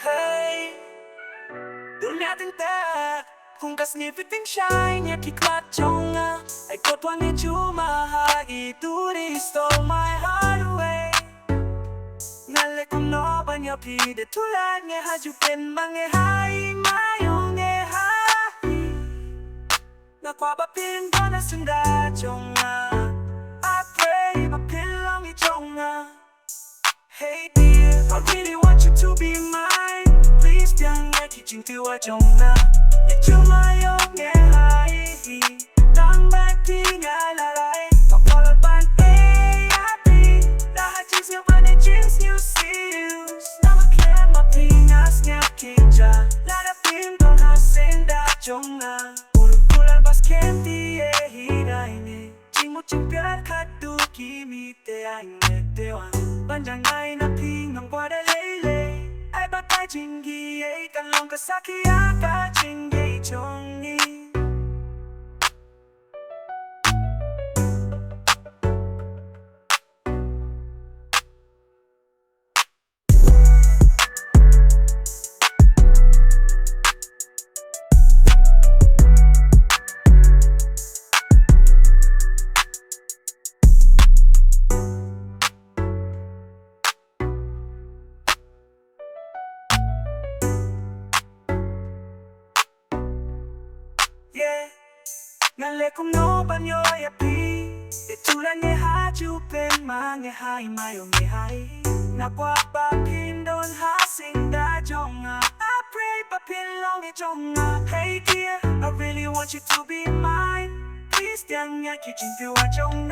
Hey, dunia tinta kung kasnipiting shine ya kiklat chonga ay kotwang ni chuma hagi duty stole my heart away ngale kung no banya pide tulad nge hajupen mange hai mayong nge hai nakwaba pin na sunda chonga I pray mapin lang i chonga. Hey dear, I really want you to be mine. Please don't let you think to a chonga. You my own hai. Nang bad thing I like. Kapal ban AIP. Lahat jeans niya ba ni jeans new seals. Namakaya mapingas niya kinja. Lalapin kong hasenda chonga. Puro kulal bas candy hinay ni. Ching pyar khatu kimi te aine tewa. Banjang ay na pingang kwada lele. Ay batay chingi ay kalong kasaki aka chingi chongi. Yeah, ngale kung no banyo yapi. Itulan nge haju pen mange hai mayo nge hai. Nakwa pa pindon hasing da jonga. I pray pa pinlong ni jonga. Hey dear, I really want you to be mine. Please don't get you to a jonga.